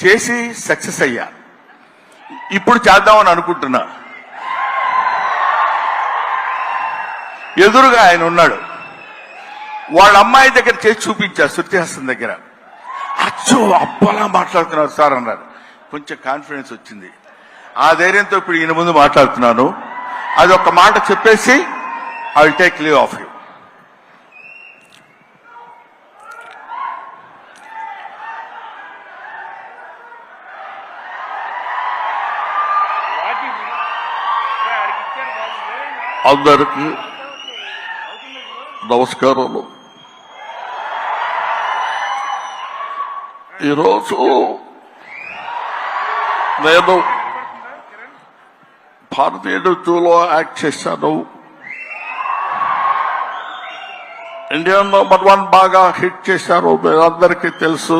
చేసి సక్సెస్ అయ్యా. ఇప్పుడు చేద్దామని అనుకుంటున్నా. ఎదురుగా ఆయన ఉన్నాడు. వాళ్ళ అమ్మాయి దగ్గర చేసి చూపించా, శృతి హాసన్ దగ్గర. అచ్చో అబ్బలా మాట్లాడుతున్నారు సార్ అన్నారు. కొంచెం కాన్ఫిడెన్స్ వచ్చింది. ఆ ధైర్యంతో ఇప్పుడు ఈయన ముందు మాట్లాడుతున్నాను. అది ఒక మాట చెప్పేసి I will take leave of you. అందరికీ నమస్కారాలు. ఈరోజు నేను భారతీయ నృత్యంలో యాక్ట్ చేశాను. ఇండియన్ నంబర్ 1 బాగా హిట్ చేశారు, మీ అందరికీ తెలుసు.